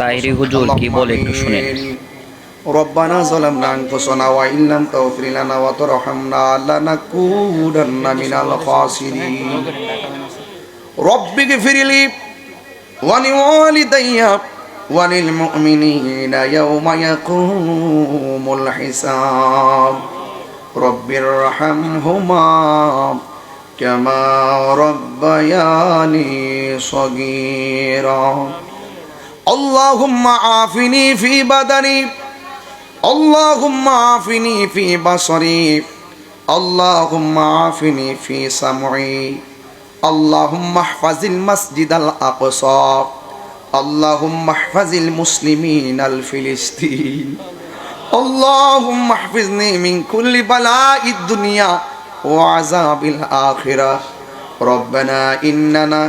তাহিরি হুজুর কি বলে একটু শুনেন। ربنا ظلمنا أنفسنا وإن لم تغفر لنا وترحمنا لنكونن من الخاسرين رب اغفر لي ولوالدي وللمؤمنين يوم يقوم الحساب رب ارحمهما كما ربياني صغيرا اللهم عافني في بدني اللهم عافني في بصري اللهم عافني في سمعي اللهم احفظ المسجد الأقصى اللهم احفظ المسلمين الفلسطين اللهم احفظني من كل بلاء الدنيا وعذاب الآخرة ربنا إننا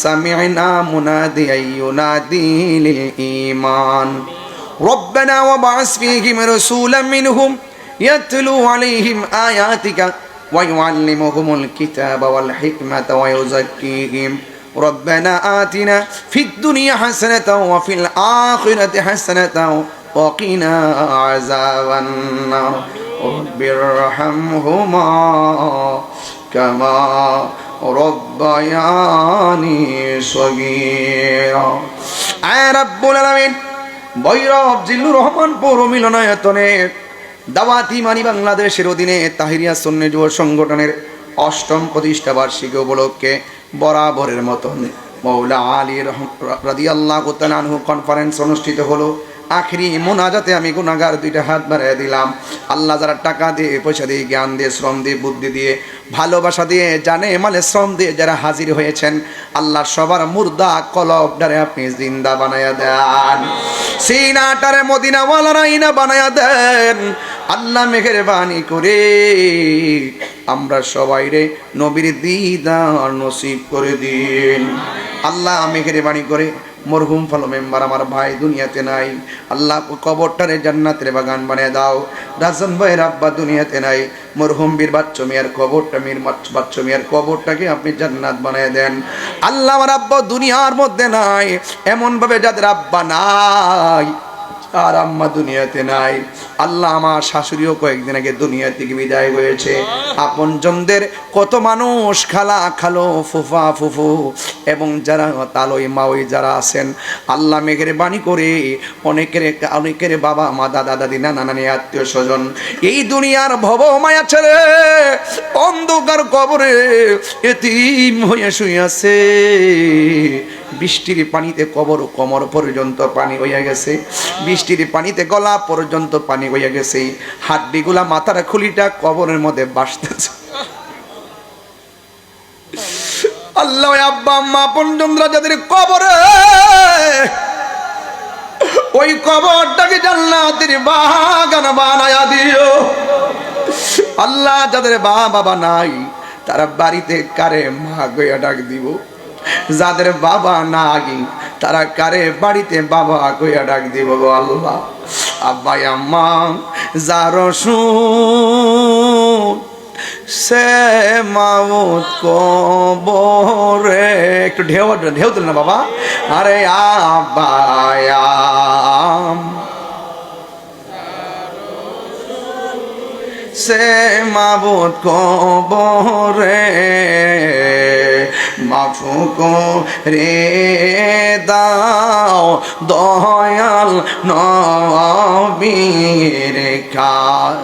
سمعنا مناديا ينادي للإيمان ربنا وابعث فيهم رسولا منهم يتلو عليهم آياتك ويعلمهم الكتاب والحكمة ويزكيهم ربنا آتنا في الدنيا حسنة وفي الآخرة حسنة وقنا عذاب النار رب ارحمهما كما ربياني صغيرا رب العالمين বৈরব জিল্লুর রহমান পৌর মিলনায়তনের দাওয়াতি মানি বাংলাদেশের অধীনে তাহিরিয়া সুন্নি যুব সংগঠনের ৮ম প্রতিষ্ঠা বার্ষিকী উপলক্ষে বরাবরের মতন মৌলা আলী রাদিয়াল্লাহু তাআলা আনহু কনফারেন্স অনুষ্ঠিত হলো। আখেরি মোনাজাতে আমি গুনাহগার দুইটা হাত বাড়িয়ে দিলাম। আল্লাহ যারা টাকা দিয়ে পয়সা দিয়ে জ্ঞান দিয়ে শ্রম দিয়ে বুদ্ধি দিয়ে ভালোবাসা দিয়ে জানে মালে শ্রম দিয়ে যারা হাজির হয়েছেন আল্লাহ সবার মুর্দা কলবটারে আপনি জিন্দা বানায়া দেন, সিনাটারে মদিনাওয়ালারা ইনা বানায়া দেন। আল্লাহ মেহেরবানি করে আমরা সবাই রে নবীর দিদার নসিব করে দিন। আল্লাহ মেহেরবানি করে মরহুম ফলো মেম্বার আমার ভাই দুনিয়াতে নাই, আল্লাহ কবরটারে জান্নাতের বাগান বানিয়ে দাও। রাজন ভাইয়ের আব্বা দুনিয়াতে নাই, মরহুম বীর বাচ্চু মিয়ার কবরটা বাচ্চু মিয়ার কবরটাকে আপনি জান্নাত বানিয়ে দেন। আল্লাহ আমার আব্বা দুনিয়ার মধ্যে নাই, এমন ভাবে যাদের আব্বা নাই আর আম্মা দুনিয়াতে নাই। আল্লাহ আমার শাশুড়িও কয়েকদিন আগে দুনিয়া থেকে বিদায় হয়েছে। আপনজনদের কত মানুষ খালা খালো ফুফা ফুফু এবং যারা তালই মাওই যারা আছেন আল্লাহ মেহেরবানি করে অনেকের বাবা মা দাদা দাদি নানা নানি আত্মীয় স্বজন এই দুনিয়ার ভব মায়া ছেড়ে অন্ধকার কবরে এতিম হয়ে শুয়ে আছে। বৃষ্টির পানিতে কোমর পর্যন্ত পানি হইয়া গেছে, বৃষ্টির পানিতে গলা পর্যন্ত পানি হইয়া গেছে, হাড্ডিগুলা মাথার খুলিটা কবরের মধ্যে বাসতেছে। আল্লাহ আব্বা আম্মা আপনজনরা যাদের কবরে, ওই কবরটাকে জান্নাতের বাগান বানায়া দিও। আল্লাহ যাদের বাবা নাই তারা বাড়িতে কারে মা গইয়া ডাক দিব, যাদের বাবা নাই তারা কারে বাড়িতে বাবা কইয়া ডাক দিব গো আল্লাহ। আব্বা আম্মা যার সে মাউত কবরে, একটু ঢেউ তুল না বাবা। আরে আব্বা সে মাবুদ কবরে মাফু করে দাও দয়াল নবীর কাজ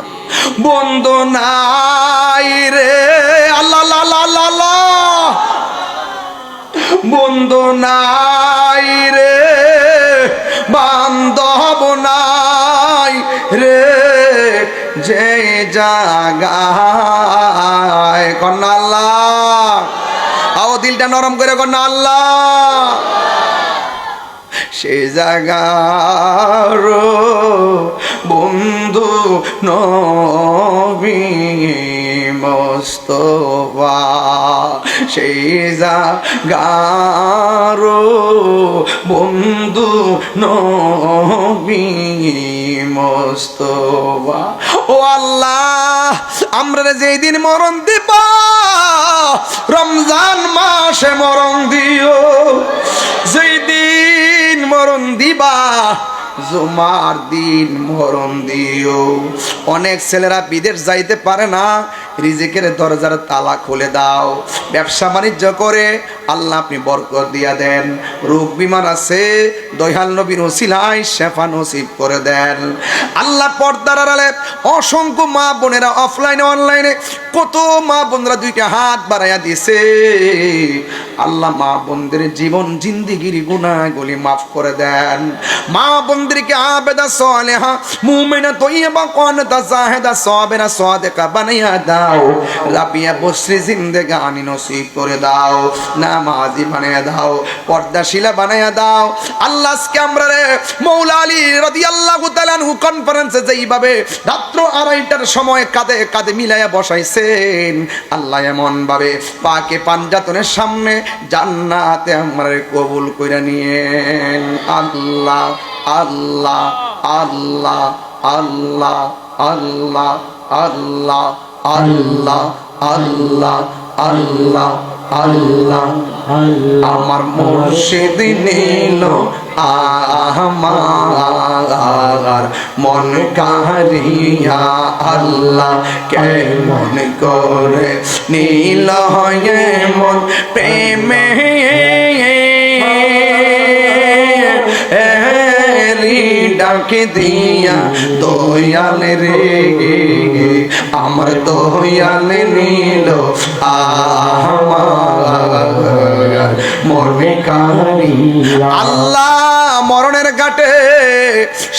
বন্ধু নাই রে আল্লাহ আল্লাহ বন্ধু নাই রে বান্ধব নাই রে যে জাগায় কন্যা আল্লাহ আও দিলটা নরম করে কন্যা আল্লাহ সে জাগার বন্ধু নবী মুস্তাফা সেই জাগার বন্ধু নবী মুস্তাফা। ও আল্লাহ আমরা যেই দিন মরণ দিবা রমজান মাসে মরণ দিও, যেই দিন মরণ দিবা, জুমার দিন মরণ দিও। অনেক ছেলেরা বিদেশ যাইতে পারে না, রিজিকের দরজার তালা খুলে দাও। ব্যবসা বাণিজ্য করে আল্লাহ আপনি বরকত দিয়া দেন। রোগ বিমার আছে, দয়াল নবীর ওসিলায় শেফা নসিব করে দেন। আল্লাহ পর্দার আড়ালে অসংখ্য মা বোনেরা অফলাইনে অনলাইনে কত মা বোনরা দুইটা হাত বাড়াইয়া দিছে। আল্লাহ মা বোনদের জীবন জিন্দিগির গুনাহগুলি মাফ করে দেন। মা বোনদেরকে আবেদা সালেহা মুমিনা তয়্যিবা কানিতা জাহিদা সাবিরা সাদিকা বানাইয়া দাও। রাবিয়া বসরি জিন্দেগানি নসিব করে দাও। নামাজি বানাইয়া দাও, পর্দাশীলা বানাইয়া দাও। আল্লাহ আজকে আমরা রে মৌলা আলী রাদিয়াল্লাহু তাআলা আনহু কনফারেন্সে যেইভাবে রাত্র 2:30টার সময় কাঁধে কাঁধে মিলাইয়া বসাইছেন, আল্লাহ এমন ভাবে পাকে পাঞ্জাতনের সামনে জান্নাতে আমরা কবুল কইরা নিয়েন। আল্লাহ আল্লাহ আল্লাহ আল্লাহ আল্লাহ আল্লাহ আল্লাহ আল্লাহ আল্লাহ আল্লাহ। আমার মুর্শিদ নীল আমার মন কারিয়া, আল্লাহ কেমন করে নীল হয়ে মন প্রেমে ডাকে দিয়া দয়াল রে, আমার দয়াল নীল আমার মনে কারিয়া। আল্লাহ মরণের ঘাটে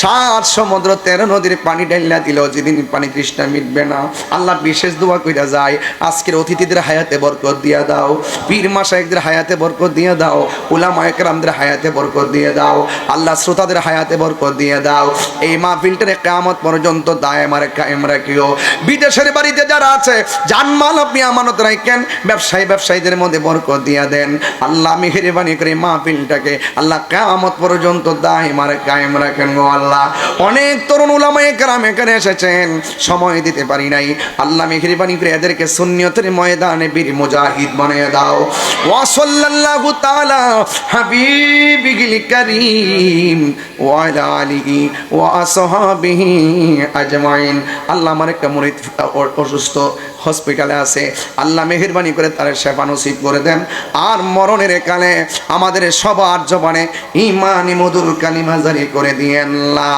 7 সমুদ্র 13 নদীর পানি ঢাইলা দিল, যেদিন পানি তৃষ্ণা মিটবে না। আল্লাহ বিশেষ দোয়া কইরা যায়, আজকের অতিথিদের হায়াতে বরকত দিয়া দাও, পীর মাশায়েখদের হায়াতে বরকত দিয়ে দাও, উলামায়ে কেরামদের হায়াতে বরকত দিয়ে দাও। আল্লাহ শ্রোতাদের হায়াতে বরকত দিয়ে দাও। এই মাহফিলটারে কিয়ামত পর্যন্ত দায়েম আর কায়েম রাখিও। বিদেশের বাড়িতে যারা আছে জানমাল আপনি আমানত রাখেন, ব্যবসায়ীদের মধ্যে বরকত দিয়া দেন। আল্লাহ মেহেরবানি করে মাহফিলটাকে আল্লাহ কিয়ামত পর্যন্ত দায়েম আর কায়েম রাখেন গো আল্লাহ। অনেক তরুণ উলামায়ে কেরাম এখানে এসেছেন, সময় দিতে পারি নাই। আল্লাহ মেহেরবানি করে এদেরকে সুন্নিয়তের ময়দানে বীর মুজাহিদ বানিয়ে দাও। ওয়া সাল্লাল্লাহু তাআলা হাবিবিল কারীম ওয়া আলা আলিহি ওয়া আসহাবিহি আজমাইন। আল্লাহ আমার একটা মুরিদ অসুস্থ, হসপিটালে আছে, আল্লাহ মেহেরবানি করে তার শেফা নসিব করে দেন। আর মরণের কালে আমাদের সবার জবানে ঈমানি মধুর কালিমা জারি করে দিয়েন, লা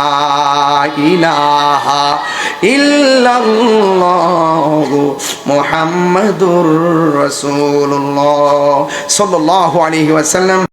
ইলাহা ইল্লাল্লাহু মুহাম্মাদুর রাসূলুল্লাহ সাল্লাল্লাহু আলাইহি ওয়াসাল্লাম।